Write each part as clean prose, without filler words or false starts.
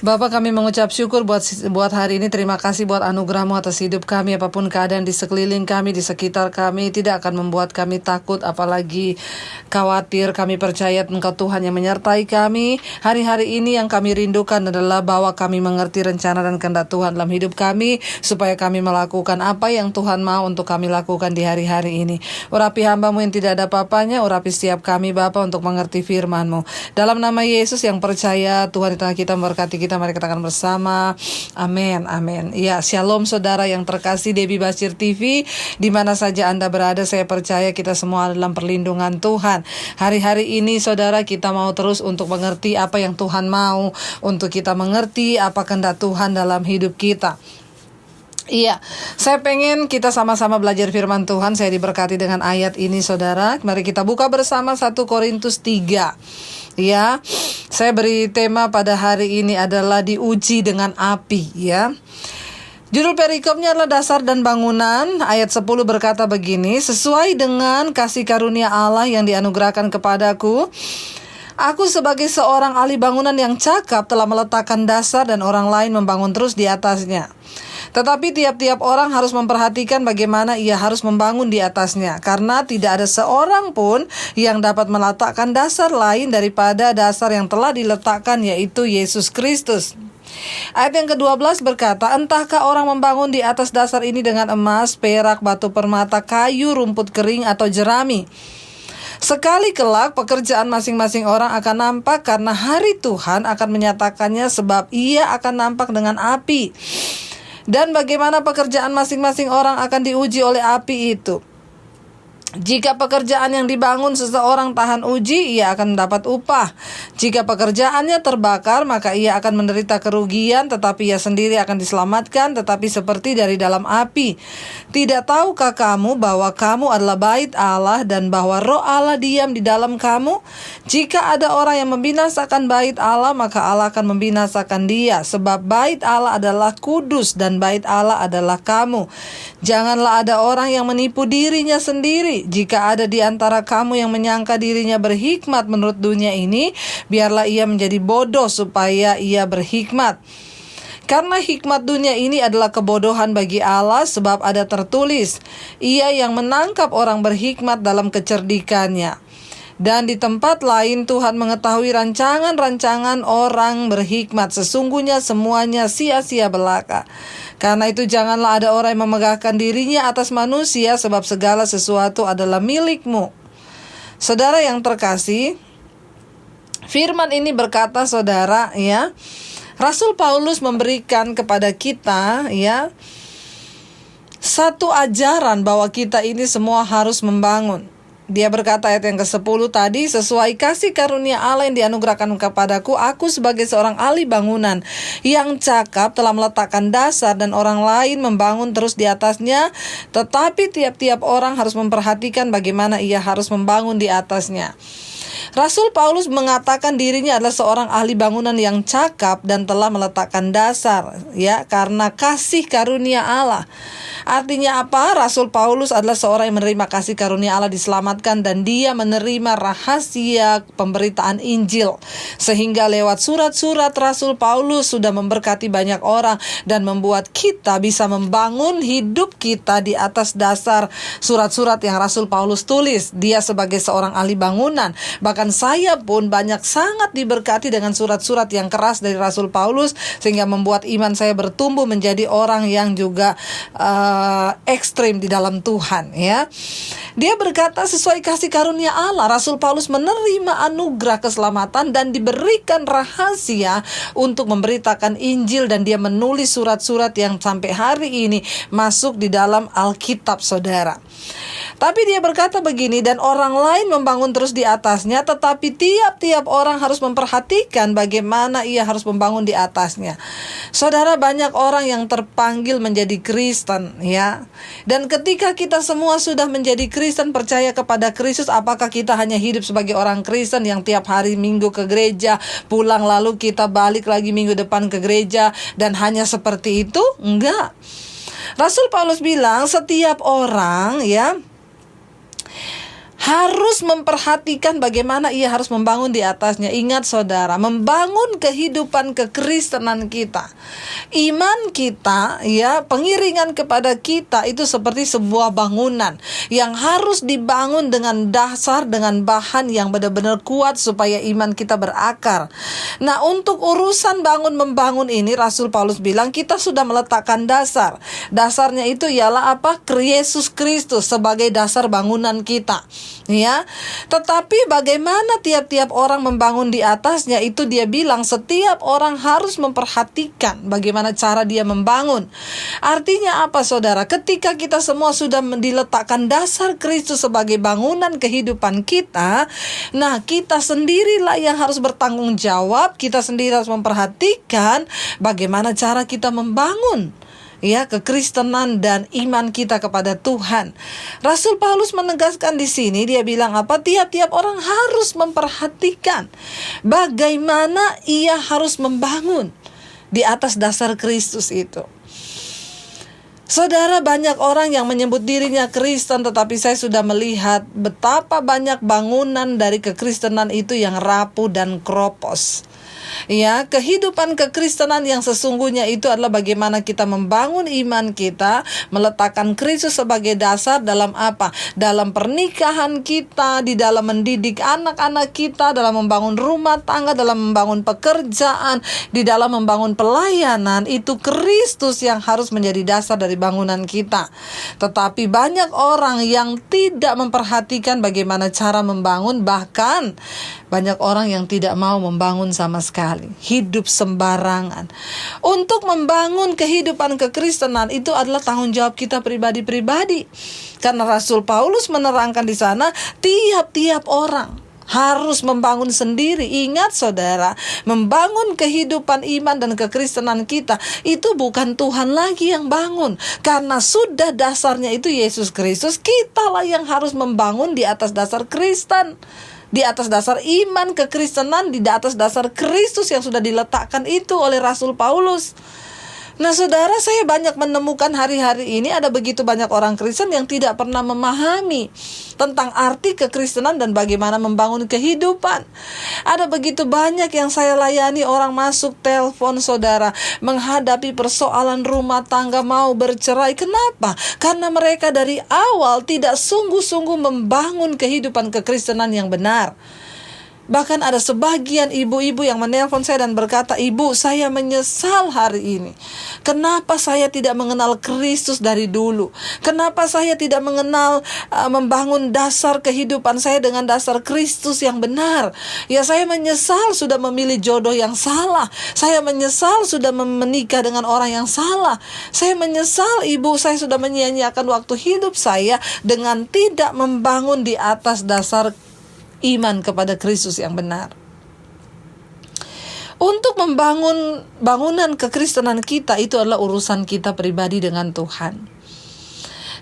Bapa, kami mengucap syukur buat hari ini. Terima kasih buat anugerah-Mu atas hidup kami. Apapun keadaan di sekeliling kami, di sekitar kami, tidak akan membuat kami takut, apalagi khawatir. Kami percaya Engkau Tuhan yang menyertai kami. Hari-hari ini yang kami rindukan adalah bahwa kami mengerti rencana dan kehendak Tuhan dalam hidup kami, supaya kami melakukan apa yang Tuhan mau untuk kami lakukan di hari-hari ini. Urapi hamba-Mu yang tidak ada apa-apanya, urapi setiap kami Bapa untuk mengerti firman-Mu. Dalam nama Yesus yang percaya, Tuhan di tengah kita memberkati kita. Mari katakan bersama, amin, amin. Ya, shalom saudara yang terkasih Debbie Basir TV. Di mana saja Anda berada, saya percaya kita semua dalam perlindungan Tuhan. Hari-hari ini saudara, kita mau terus untuk mengerti apa yang Tuhan mau, untuk kita mengerti apa kehendak Tuhan dalam hidup kita. Iya, saya pengen kita sama-sama belajar firman Tuhan. Saya diberkati dengan ayat ini saudara. Mari kita buka bersama 1 Korintus 3. Ya, saya beri tema pada hari ini adalah diuji dengan api, ya. Judul perikopnya adalah dasar dan bangunan. Ayat 10 berkata begini, sesuai dengan kasih karunia Allah yang dianugerahkan kepadaku, aku sebagai seorang ahli bangunan yang cakap telah meletakkan dasar dan orang lain membangun terus di atasnya. Tetapi tiap-tiap orang harus memperhatikan bagaimana ia harus membangun di atasnya, karena tidak ada seorang pun yang dapat meletakkan dasar lain daripada dasar yang telah diletakkan, yaitu Yesus Kristus. Ayat yang ke-12 berkata, entahkah orang membangun di atas dasar ini dengan emas, perak, batu permata, kayu, rumput kering, atau jerami. Sekali kelak pekerjaan masing-masing orang akan nampak, karena hari Tuhan akan menyatakannya, sebab ia akan nampak dengan api. Dan bagaimana pekerjaan masing-masing orang akan diuji oleh api itu. Jika pekerjaan yang dibangun seseorang tahan uji, ia akan mendapat upah. Jika pekerjaannya terbakar, maka ia akan menderita kerugian, tetapi ia sendiri akan diselamatkan, tetapi seperti dari dalam api. Tidak tahukah kamu bahwa kamu adalah bait Allah dan bahwa Roh Allah diam di dalam kamu? Jika ada orang yang membinasakan bait Allah, maka Allah akan membinasakan dia. Sebab bait Allah adalah kudus dan bait Allah adalah kamu. Janganlah ada orang yang menipu dirinya sendiri. Jika ada di antara kamu yang menyangka dirinya berhikmat menurut dunia ini, biarlah ia menjadi bodoh supaya ia berhikmat. Karena hikmat dunia ini adalah kebodohan bagi Allah, sebab ada tertulis, ia yang menangkap orang berhikmat dalam kecerdikannya. Dan di tempat lain Tuhan mengetahui rancangan-rancangan orang berhikmat, sesungguhnya semuanya sia-sia belaka. Karena itu janganlah ada orang yang memegahkan dirinya atas manusia, sebab segala sesuatu adalah milikmu. Saudara yang terkasih, firman ini berkata saudara, ya, Rasul Paulus memberikan kepada kita, ya, satu ajaran bahwa kita ini semua harus membangun. Dia berkata ayat yang ke-10 tadi, sesuai kasih karunia Allah yang dianugerahkan kepadaku, aku sebagai seorang ahli bangunan yang cakap telah meletakkan dasar dan orang lain membangun terus di atasnya. Tetapi tiap-tiap orang harus memperhatikan bagaimana ia harus membangun di atasnya. Rasul Paulus mengatakan dirinya adalah seorang ahli bangunan yang cakap dan telah meletakkan dasar, ya, karena kasih karunia Allah. Artinya apa? Rasul Paulus adalah seorang yang menerima kasih karunia Allah, diselamatkan, dan dia menerima rahasia pemberitaan Injil. Sehingga lewat surat-surat Rasul Paulus sudah memberkati banyak orang dan membuat kita bisa membangun hidup kita di atas dasar surat-surat yang Rasul Paulus tulis. Dia sebagai seorang ahli bangunan. Bahkan saya pun sangat diberkati dengan surat-surat yang keras dari Rasul Paulus, sehingga membuat iman saya bertumbuh menjadi orang yang juga ekstrim di dalam Tuhan, ya. Dia berkata sesuai kasih karunia Allah, Rasul Paulus menerima anugerah keselamatan dan diberikan rahasia untuk memberitakan Injil, dan dia menulis surat-surat yang sampai hari ini masuk di dalam Alkitab, saudara. Tapi dia berkata begini, dan orang lain membangun terus di atasnya, tetapi tiap-tiap orang harus memperhatikan bagaimana ia harus membangun di atasnya. Saudara, banyak orang yang terpanggil menjadi Kristen, ya. Dan ketika kita semua sudah menjadi Kristen, percaya kepada Kristus, apakah kita hanya hidup sebagai orang Kristen yang tiap hari Minggu ke gereja, pulang lalu kita balik lagi minggu depan ke gereja, dan hanya seperti itu? Enggak. Rasul Paulus bilang setiap orang, ya, harus memperhatikan bagaimana ia harus membangun di atasnya. Ingat saudara, membangun kehidupan kekristenan kita, iman kita, ya, pengiringan kepada kita itu seperti sebuah bangunan yang harus dibangun dengan dasar, dengan bahan yang benar-benar kuat supaya iman kita berakar. Nah, untuk urusan membangun ini, Rasul Paulus bilang kita sudah meletakkan dasar. Dasarnya itu ialah apa? Yesus Kristus sebagai dasar bangunan kita. Ya, tetapi bagaimana tiap-tiap orang membangun di atasnya, itu dia bilang setiap orang harus memperhatikan bagaimana cara dia membangun. Artinya apa saudara? Ketika kita semua sudah diletakkan dasar Kristus sebagai bangunan kehidupan kita, nah kita sendirilah yang harus bertanggung jawab, kita sendiri harus memperhatikan bagaimana cara kita membangun, ya, kekristenan dan iman kita kepada Tuhan. Rasul Paulus menegaskan di sini, dia bilang apa? Tiap-tiap orang harus memperhatikan bagaimana ia harus membangun di atas dasar Kristus itu. Saudara, banyak orang yang menyebut dirinya Kristen, tetapi saya sudah melihat betapa banyak bangunan dari kekristenan itu yang rapuh dan kropos. Ya, kehidupan kekristenan yang sesungguhnya itu adalah bagaimana kita membangun iman kita, meletakkan Kristus sebagai dasar dalam apa? Dalam pernikahan kita, di dalam mendidik anak-anak kita, dalam membangun rumah tangga, dalam membangun pekerjaan, di dalam membangun pelayanan. Itu Kristus yang harus menjadi dasar dari bangunan kita. Tetapi banyak orang yang tidak memperhatikan bagaimana cara membangun, bahkan banyak orang yang tidak mau membangun sama sekali, hidup sembarangan. Untuk membangun kehidupan kekristenan itu adalah tanggung jawab kita pribadi-pribadi. Karena Rasul Paulus menerangkan di sana, tiap-tiap orang harus membangun sendiri. Ingat saudara, membangun kehidupan iman dan kekristenan kita itu bukan Tuhan lagi yang bangun. Karena sudah dasarnya itu Yesus Kristus, kitalah yang harus membangun di atas dasar Kristen, di atas dasar iman kekristenan, di atas dasar Kristus yang sudah diletakkan itu oleh Rasul Paulus. Nah saudara, saya banyak menemukan hari-hari ini ada begitu banyak orang Kristen yang tidak pernah memahami tentang arti kekristenan dan bagaimana membangun kehidupan. Ada begitu banyak yang saya layani, orang masuk telepon saudara, menghadapi persoalan rumah tangga, mau bercerai. Kenapa? Karena mereka dari awal tidak sungguh-sungguh membangun kehidupan kekristenan yang benar. Bahkan ada sebagian ibu-ibu yang menelpon saya dan berkata, "Ibu, saya menyesal hari ini. Kenapa saya tidak mengenal Kristus dari dulu? Kenapa saya tidak mengenal membangun dasar kehidupan saya dengan dasar Kristus yang benar? Ya, saya menyesal sudah memilih jodoh yang salah. Saya menyesal sudah menikah dengan orang yang salah. Saya menyesal ibu, saya sudah menyia-nyiakan waktu hidup saya dengan tidak membangun di atas dasar iman kepada Kristus yang benar." Untuk membangun bangunan kekristenan kita itu adalah urusan kita pribadi dengan Tuhan.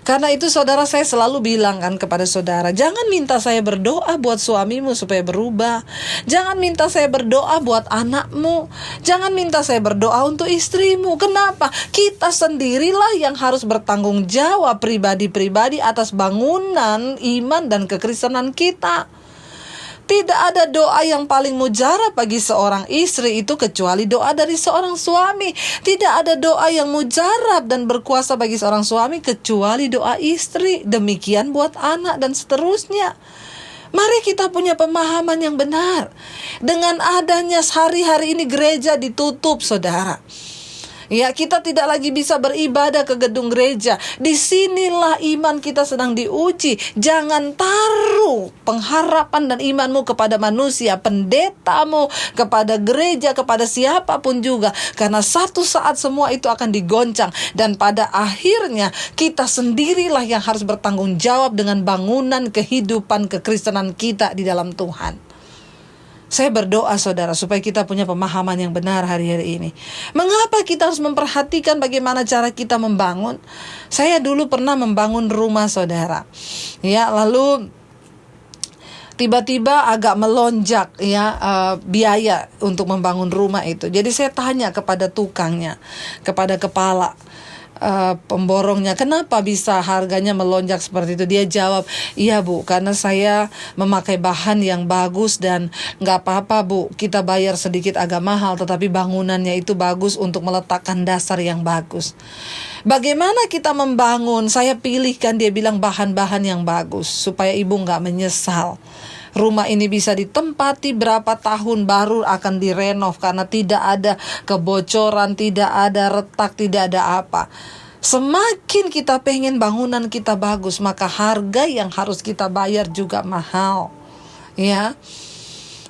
Karena itu saudara, saya selalu bilang kan kepada saudara, jangan minta saya berdoa buat suamimu supaya berubah. Jangan minta saya berdoa buat anakmu. Jangan minta saya berdoa untuk istrimu. Kenapa? Kita sendirilah yang harus bertanggung jawab pribadi-pribadi atas bangunan iman dan kekristenan kita. Tidak ada doa yang paling mujarab bagi seorang istri itu kecuali doa dari seorang suami. Tidak ada doa yang mujarab dan berkuasa bagi seorang suami kecuali doa istri. Demikian buat anak dan seterusnya. Mari kita punya pemahaman yang benar. Dengan adanya hari-hari ini gereja ditutup saudara, ya, kita tidak lagi bisa beribadah ke gedung gereja. Disinilah iman kita sedang diuji. Jangan taruh pengharapan dan imanmu kepada manusia, pendetamu, kepada gereja, kepada siapapun juga. Karena satu saat semua itu akan digoncang. Dan pada akhirnya kita sendirilah yang harus bertanggung jawab dengan bangunan kehidupan kekristenan kita di dalam Tuhan. Saya berdoa saudara supaya kita punya pemahaman yang benar hari-hari ini. Mengapa kita harus memperhatikan bagaimana cara kita membangun? Saya dulu pernah membangun rumah saudara. Ya, lalu tiba-tiba agak melonjak ya biaya untuk membangun rumah itu. Jadi saya tanya kepada tukangnya, kepada kepala pemborongnya, kenapa bisa harganya melonjak seperti itu? Dia jawab, iya Bu, karena saya memakai bahan yang bagus dan nggak apa-apa Bu, kita bayar sedikit agak mahal, tetapi bangunannya itu bagus untuk meletakkan dasar yang bagus. Bagaimana kita membangun? Saya pilihkan, dia bilang, bahan-bahan yang bagus supaya ibu nggak menyesal. Rumah ini bisa ditempati berapa tahun baru akan direnov karena tidak ada kebocoran, tidak ada retak, tidak ada apa. Semakin kita pengen bangunan kita bagus, maka harga yang harus kita bayar juga mahal. Ya.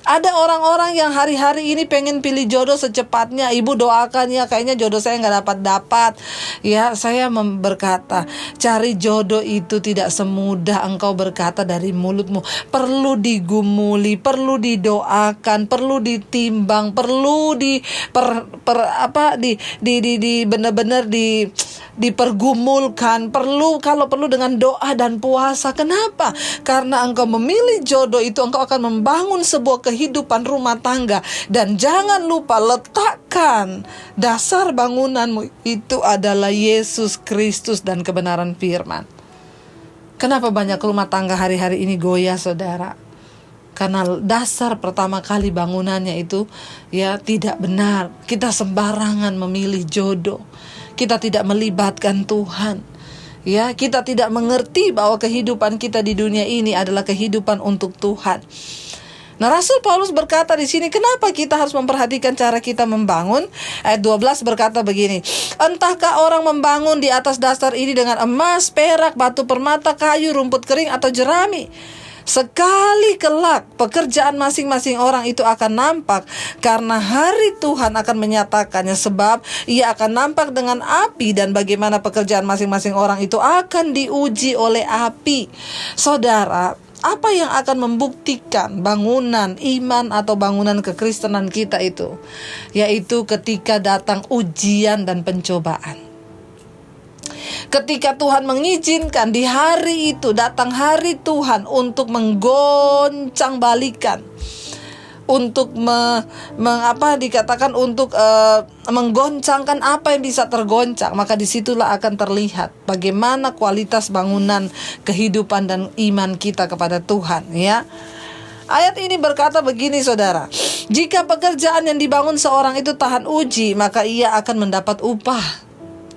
Ada orang-orang yang hari-hari ini pengen pilih jodoh secepatnya. Ibu doakan ya, kayaknya jodoh saya nggak dapat-dapat. Ya, saya berkata, cari jodoh itu tidak semudah engkau berkata dari mulutmu. Perlu digumuli, perlu didoakan, perlu ditimbang, perlu benar-benar dipergumulkan, kalau perlu dengan doa dan puasa. Kenapa? Karena engkau memilih jodoh itu, engkau akan membangun sebuah kehidupan rumah tangga. Dan jangan lupa, letakkan dasar bangunanmu itu adalah Yesus Kristus dan kebenaran firman. Kenapa banyak rumah tangga hari-hari ini goyah, saudara? Karena dasar pertama kali bangunannya itu ya tidak benar. Kita sembarangan memilih jodoh. Kita tidak melibatkan Tuhan. Ya, kita tidak mengerti bahwa kehidupan kita di dunia ini adalah kehidupan untuk Tuhan. Nah, Rasul Paulus berkata di sini, kenapa kita harus memperhatikan cara kita membangun? Ayat 12 berkata begini, entahkah orang membangun di atas dasar ini dengan emas, perak, batu permata, kayu, rumput kering, atau jerami? Sekali kelak pekerjaan masing-masing orang itu akan nampak, karena hari Tuhan akan menyatakannya, sebab ia akan nampak dengan api, dan bagaimana pekerjaan masing-masing orang itu akan diuji oleh api. Saudara, apa yang akan membuktikan bangunan iman atau bangunan kekristenan kita itu? Yaitu ketika datang ujian dan pencobaan. Ketika Tuhan mengizinkan di hari itu datang hari Tuhan untuk menggoncang balikan, untuk menggoncangkan apa yang bisa tergoncang, maka disitulah akan terlihat bagaimana kualitas bangunan kehidupan dan iman kita kepada Tuhan. Ya, ayat ini berkata begini, saudara, jika pekerjaan yang dibangun seorang itu tahan uji, maka ia akan mendapat upah.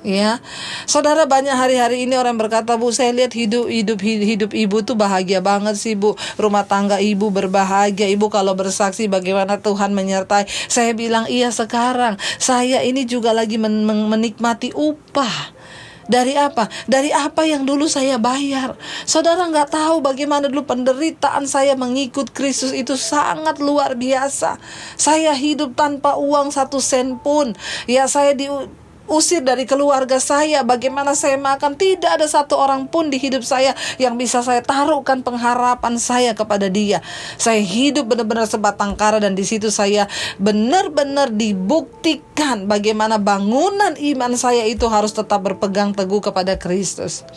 Ya, saudara, banyak hari-hari ini orang berkata, Bu, saya lihat hidup ibu tuh bahagia banget sih, Bu. Rumah tangga ibu berbahagia. Ibu kalau bersaksi bagaimana Tuhan menyertai. Saya bilang, iya, sekarang saya ini juga lagi menikmati upah. Dari apa? Dari apa yang dulu saya bayar. Saudara nggak tahu bagaimana dulu penderitaan saya mengikut Kristus itu sangat luar biasa. Saya hidup tanpa uang 1 sen pun. Ya, saya usir dari keluarga saya. Bagaimana saya makan? Tidak ada satu orang pun di hidup saya yang bisa saya taruhkan pengharapan saya kepada Dia. Saya hidup benar-benar sebatang kara, dan di situ saya benar-benar dibuktikan bagaimana bangunan iman saya itu harus tetap berpegang teguh kepada Kristus.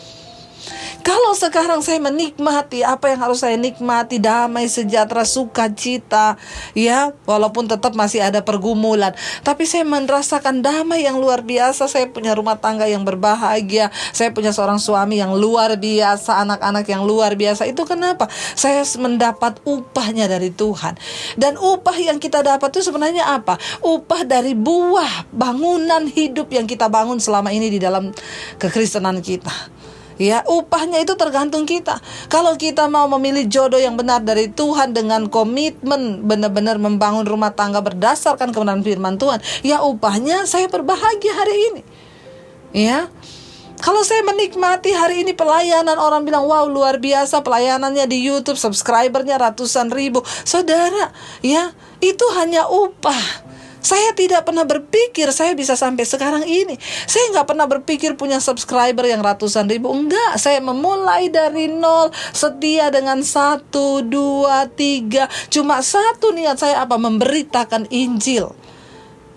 Kalau sekarang saya menikmati apa yang harus saya nikmati, damai, sejahtera, sukacita, ya, walaupun tetap masih ada pergumulan, tapi saya merasakan damai yang luar biasa. Saya punya rumah tangga yang berbahagia, saya punya seorang suami yang luar biasa, anak-anak yang luar biasa. Itu kenapa? Saya mendapat upahnya dari Tuhan. Dan upah yang kita dapat itu sebenarnya apa? Upah dari buah bangunan hidup yang kita bangun selama ini di dalam kekristenan kita. Ya, upahnya itu tergantung kita. Kalau kita mau memilih jodoh yang benar dari Tuhan dengan komitmen benar-benar membangun rumah tangga berdasarkan kebenaran firman Tuhan, ya upahnya saya berbahagia hari ini. Ya, kalau saya menikmati hari ini pelayanan, orang bilang, wow, luar biasa pelayanannya di YouTube, subscribernya ratusan ribu. Saudara, ya, itu hanya upah. Saya tidak pernah berpikir saya bisa sampai sekarang ini. Saya nggak pernah berpikir punya subscriber yang ratusan ribu. Enggak, saya memulai dari nol, setia dengan 1, 2, 3. Cuma satu niat saya apa? Memberitakan Injil.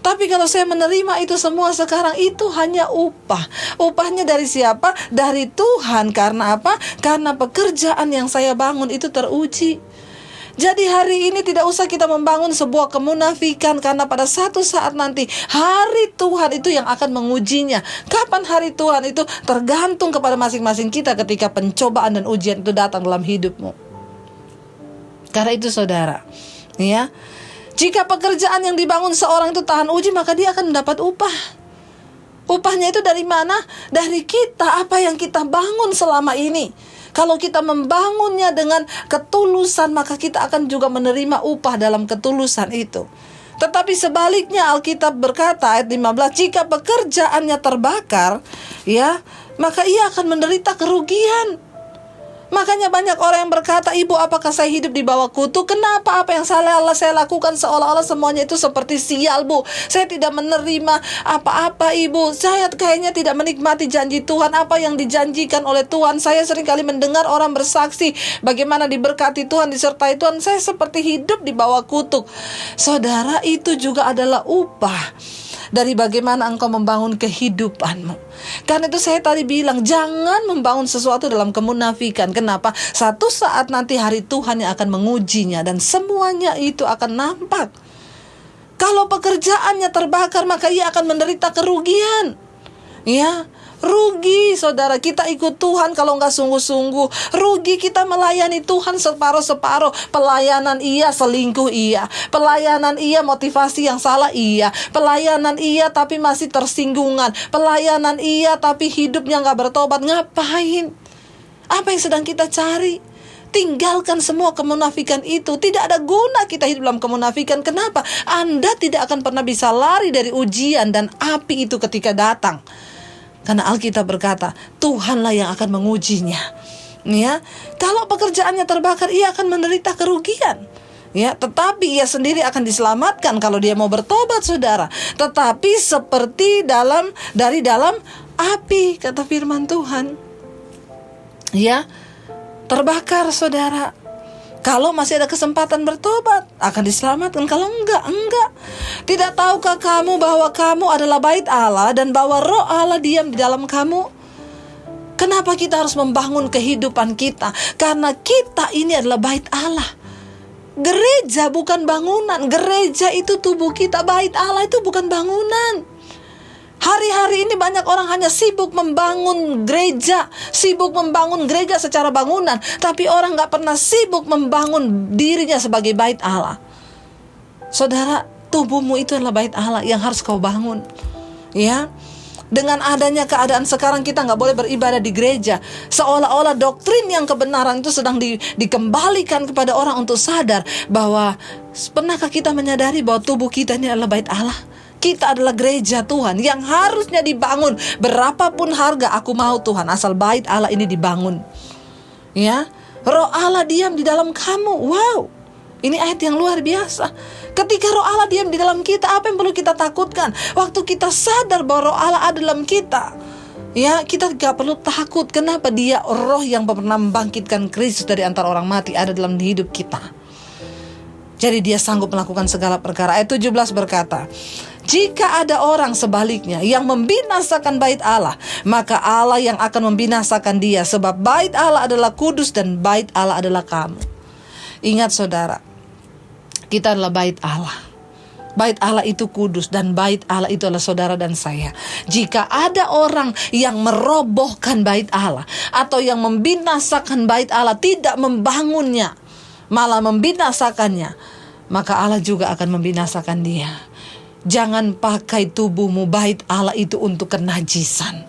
Tapi kalau saya menerima itu semua sekarang, itu hanya upah. Upahnya dari siapa? Dari Tuhan. Karena apa? Karena pekerjaan yang saya bangun itu teruji. Jadi hari ini tidak usah kita membangun sebuah kemunafikan, karena pada satu saat nanti hari Tuhan itu yang akan mengujinya. Kapan hari Tuhan itu tergantung kepada masing-masing kita ketika pencobaan dan ujian itu datang dalam hidupmu. Karena itu saudara, ya, jika pekerjaan yang dibangun seorang itu tahan uji, maka dia akan mendapat upah. Upahnya itu dari mana? Dari kita, apa yang kita bangun selama ini. Kalau kita membangunnya dengan ketulusan, maka kita akan juga menerima upah dalam ketulusan itu. Tetapi sebaliknya Alkitab berkata ayat 15, jika pekerjaannya terbakar, ya, maka ia akan menderita kerugian. Makanya banyak orang yang berkata, ibu, apakah saya hidup di bawah kutu? Kenapa apa yang saya lakukan seolah-olah semuanya itu seperti sial, bu? Saya tidak menerima apa-apa, ibu. Saya kayaknya tidak menikmati janji Tuhan, apa yang dijanjikan oleh Tuhan. Saya seringkali mendengar orang bersaksi bagaimana diberkati Tuhan, disertai Tuhan. Saya seperti hidup di bawah kutuk. Saudara, itu juga adalah upah dari bagaimana engkau membangun kehidupanmu. Karena itu saya tadi bilang, jangan membangun sesuatu dalam kemunafikan. Kenapa? Satu saat nanti hari Tuhan yang akan mengujinya, dan semuanya itu akan nampak. Kalau pekerjaannya terbakar, maka ia akan menderita kerugian. Ya, rugi saudara, kita ikut Tuhan kalau nggak sungguh-sungguh. Rugi kita melayani Tuhan separuh-separuh. Pelayanan iya, selingkuh iya. Pelayanan iya, motivasi yang salah iya. Pelayanan iya, tapi masih tersinggungan. Pelayanan iya, tapi hidupnya nggak bertobat. Ngapain? Apa yang sedang kita cari? Tinggalkan semua kemunafikan itu. Tidak ada guna kita hidup dalam kemunafikan. Kenapa? Anda tidak akan pernah bisa lari dari ujian dan api itu ketika datang. Karena Alkitab berkata, Tuhanlah yang akan mengujinya. Ya, kalau pekerjaannya terbakar, ia akan menderita kerugian. Ya, tetapi ia sendiri akan diselamatkan kalau dia mau bertobat, saudara. Tetapi seperti dari dalam api, kata firman Tuhan. Ya, terbakar, saudara. Kalau masih ada kesempatan bertobat, akan diselamatkan. Kalau enggak. Tidak tahukah kamu bahwa kamu adalah bait Allah dan bahwa Roh Allah diam di dalam kamu? Kenapa kita harus membangun kehidupan kita? Karena kita ini adalah bait Allah. Gereja bukan bangunan. Gereja itu tubuh kita. Bait Allah itu bukan bangunan. Hari-hari ini banyak orang hanya sibuk membangun gereja, sibuk membangun gereja secara bangunan, tapi orang gak pernah sibuk membangun dirinya sebagai bait Allah. Saudara, tubuhmu itu adalah bait Allah yang harus kau bangun. Ya, dengan adanya keadaan sekarang kita gak boleh beribadah di gereja, seolah-olah doktrin yang kebenaran itu sedang dikembalikan kepada orang untuk sadar bahwa, pernahkah kita menyadari bahwa tubuh kita ini adalah bait Allah? Kita adalah gereja Tuhan yang harusnya dibangun. Berapapun harga aku mau Tuhan, asal bait Allah ini dibangun. Ya, Roh Allah diam di dalam kamu. Wow, ini ayat yang luar biasa. Ketika Roh Allah diam di dalam kita, apa yang perlu kita takutkan? Waktu kita sadar bahwa Roh Allah ada dalam kita, ya, kita gak perlu takut. Kenapa? Dia Roh yang pernah membangkitkan Kristus dari antara orang mati ada dalam hidup kita. Jadi dia sanggup melakukan segala perkara. Ayat 17 berkata, jika ada orang sebaliknya yang membinasakan bait Allah, maka Allah yang akan membinasakan dia. Sebab bait Allah adalah kudus dan bait Allah adalah kamu. Ingat saudara, kita adalah bait Allah. Bait Allah itu kudus dan bait Allah itu adalah saudara dan saya. Jika ada orang yang merobohkan bait Allah atau yang membinasakan bait Allah, tidak membangunnya, malah membinasakannya, maka Allah juga akan membinasakan dia. Jangan pakai tubuhmu, bait Allah itu, untuk kenajisan.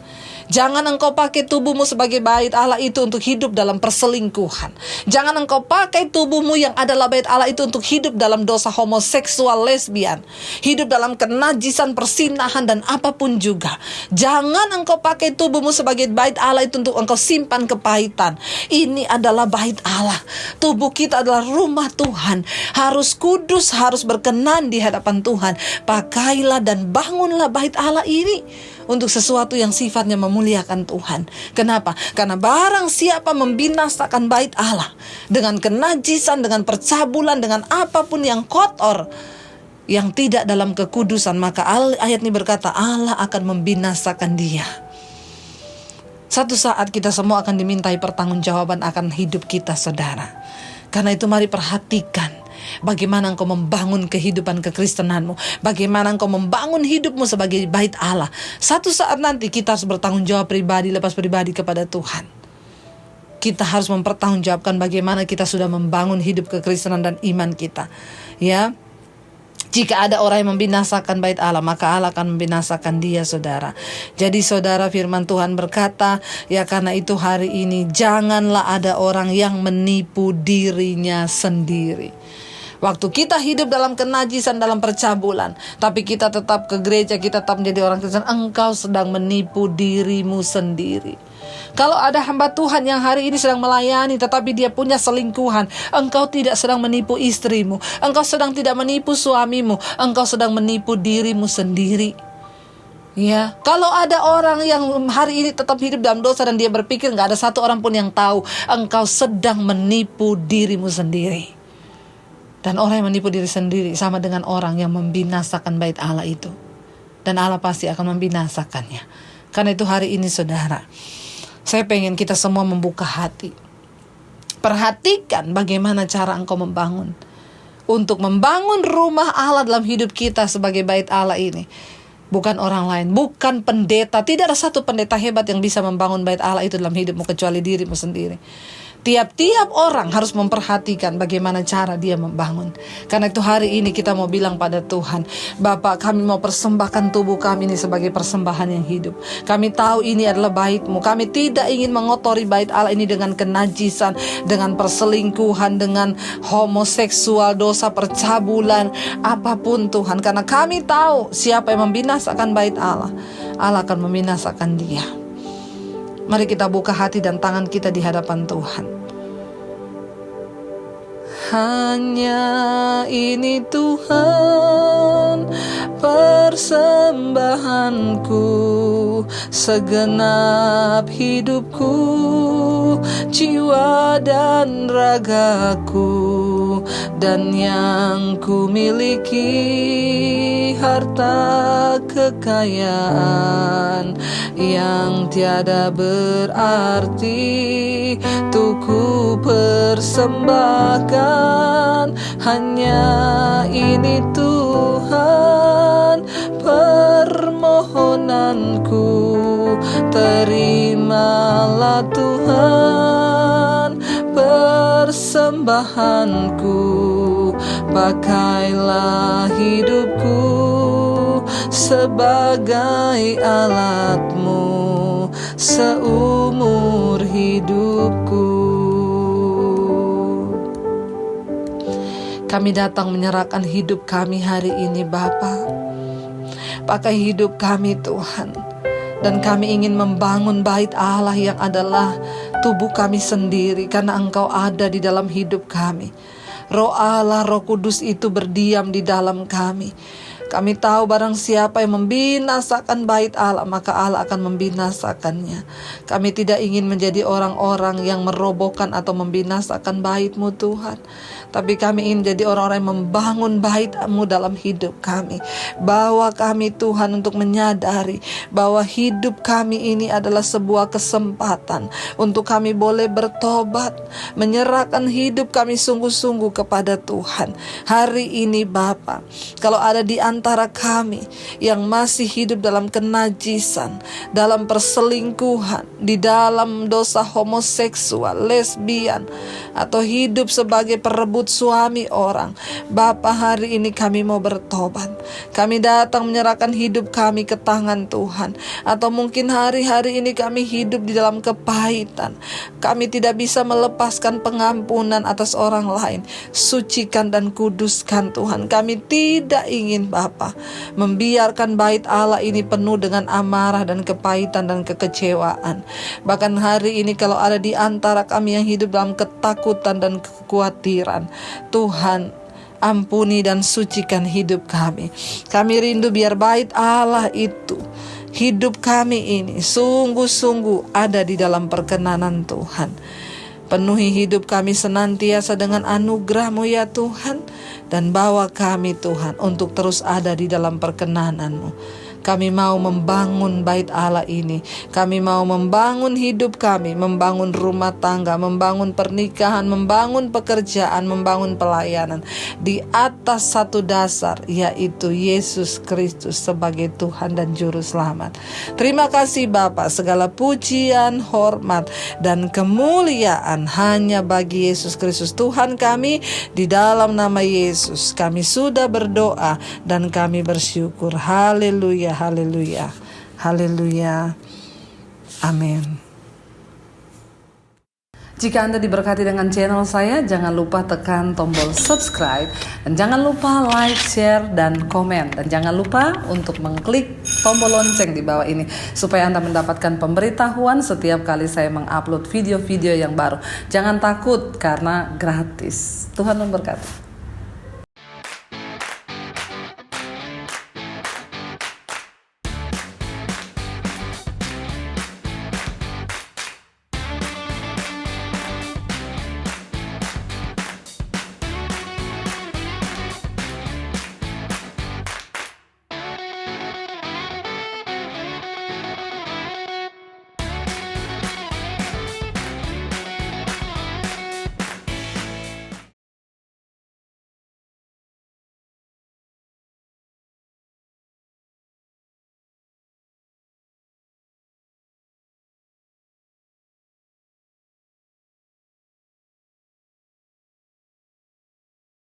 Jangan engkau pakai tubuhmu sebagai bait Allah itu untuk hidup dalam perselingkuhan. Jangan engkau pakai tubuhmu yang adalah bait Allah itu untuk hidup dalam dosa homoseksual, lesbian, hidup dalam kenajisan, persinahan, dan apapun juga. Jangan engkau pakai tubuhmu sebagai bait Allah itu untuk engkau simpan kepahitan. Ini adalah bait Allah. Tubuh kita adalah rumah Tuhan. Harus kudus, harus berkenan di hadapan Tuhan. Pakailah dan bangunlah bait Allah ini untuk sesuatu yang sifatnya memuliakan Tuhan. Kenapa? Karena barang siapa membinasakan bait Allah dengan kenajisan, dengan percabulan, dengan apapun yang kotor, yang tidak dalam kekudusan, maka ayat ini berkata Allah akan membinasakan dia. Satu saat kita semua akan dimintai pertanggungjawaban akan hidup kita, saudara. Karena itu mari perhatikan bagaimana engkau membangun kehidupan kekristenanmu, bagaimana engkau membangun hidupmu sebagai bait Allah. Satu saat nanti kita harus bertanggung jawab pribadi lepas pribadi kepada Tuhan. Kita harus mempertanggungjawabkan bagaimana kita sudah membangun hidup kekristenan dan iman kita. Ya, jika ada orang yang membinasakan bait Allah, maka Allah akan membinasakan dia, saudara. Jadi saudara, firman Tuhan berkata, ya karena itu hari ini janganlah ada orang yang menipu dirinya sendiri. Waktu kita hidup dalam kenajisan, dalam percabulan, tapi kita tetap ke gereja, kita tetap menjadi orang Kristen, engkau sedang menipu dirimu sendiri. Kalau ada hamba Tuhan yang hari ini sedang melayani tetapi dia punya selingkuhan, engkau tidak sedang menipu istrimu, engkau sedang tidak menipu suamimu, engkau sedang menipu dirimu sendiri. Ya, kalau ada orang yang hari ini tetap hidup dalam dosa dan dia berpikir gak ada satu orang pun yang tahu, engkau sedang menipu dirimu sendiri. Dan orang yang menipu diri sendiri sama dengan orang yang membinasakan bait Allah itu. Dan Allah pasti akan membinasakannya. Karena itu hari ini saudara, saya pengen kita semua membuka hati. Perhatikan bagaimana cara engkau membangun. Untuk membangun rumah Allah dalam hidup kita sebagai bait Allah ini. Bukan orang lain, bukan pendeta. Tidak ada satu pendeta hebat yang bisa membangun bait Allah itu dalam hidupmu kecuali dirimu sendiri. Tiap-tiap orang harus memperhatikan bagaimana cara dia membangun. Karena itu hari ini kita mau bilang pada Tuhan, Bapa, kami mau persembahkan tubuh kami ini sebagai persembahan yang hidup. Kami tahu ini adalah bait-Mu. Kami tidak ingin mengotori bait Allah ini dengan kenajisan, dengan perselingkuhan, dengan homoseksual, dosa percabulan, apapun Tuhan. Karena kami tahu siapa yang membinasakan bait Allah, Allah akan membinasakan dia. Mari kita buka hati dan tangan kita di hadapan Tuhan. Hanya ini Tuhan persembahanku, segenap hidupku, jiwa dan ragaku, dan yang ku miliki, harta kekayaan yang tiada berarti, tuh ku persembahkan. Hanya ini Tuhan permohonanku, terimalah Tuhan persembahanku, pakailah hidupku sebagai alat-Mu seumur hidupku. Kami datang menyerahkan hidup kami hari ini, Bapa. Pakai hidup kami, Tuhan. Dan kami ingin membangun bait Allah yang adalah tubuh kami sendiri, karena Engkau ada di dalam hidup kami. Roh Allah, Roh Kudus itu berdiam di dalam kami. Kami tahu barang siapa yang membinasakan bait Allah, maka Allah akan membinasakannya. Kami tidak ingin menjadi orang-orang yang merobohkan atau membinasakan bait-Mu, Tuhan. Tapi kami ingin jadi orang-orang yang membangun bait-Mu dalam hidup kami. Bawa kami, Tuhan, untuk menyadari bahwa hidup kami ini adalah sebuah kesempatan untuk kami boleh bertobat, menyerahkan hidup kami sungguh-sungguh kepada Tuhan. Hari ini, Bapa, kalau ada di antara kami yang masih hidup dalam kenajisan, dalam perselingkuhan, di dalam dosa homoseksual, lesbian, atau hidup sebagai perebut suami orang, Bapa, hari ini kami mau bertobat. Kami datang menyerahkan hidup kami ke tangan Tuhan. Atau mungkin hari-hari ini kami hidup di dalam kepahitan, kami tidak bisa melepaskan pengampunan atas orang lain. Sucikan dan kuduskan Tuhan. Kami tidak ingin, Bapa, membiarkan bait Allah ini penuh dengan amarah dan kepahitan dan kekecewaan. Bahkan hari ini kalau ada di antara kami yang hidup dalam ketakutan dan kekhawatiran, Tuhan, ampuni dan sucikan hidup kami. Kami rindu biar bait Allah itu, hidup kami ini sungguh-sungguh ada di dalam perkenanan Tuhan. Penuhi hidup kami senantiasa dengan anugerah-Mu ya Tuhan. Dan bawa kami, Tuhan, untuk terus ada di dalam perkenanan-Mu. Kami mau membangun bait Allah ini. Kami mau membangun hidup kami, membangun rumah tangga, membangun pernikahan, membangun pekerjaan, membangun pelayanan di atas satu dasar, yaitu Yesus Kristus sebagai Tuhan dan Juru Selamat. Terima kasih Bapa, segala pujian, hormat, dan kemuliaan hanya bagi Yesus Kristus Tuhan kami. Di dalam nama Yesus kami sudah berdoa dan kami bersyukur. Haleluya, haleluya, haleluya. Amin. Jika Anda diberkati dengan channel saya, jangan lupa tekan tombol subscribe, dan jangan lupa like, share, dan komen, dan jangan lupa untuk mengklik tombol lonceng di bawah ini supaya Anda mendapatkan pemberitahuan setiap kali saya mengupload video-video yang baru. Jangan takut karena gratis. Tuhan memberkati.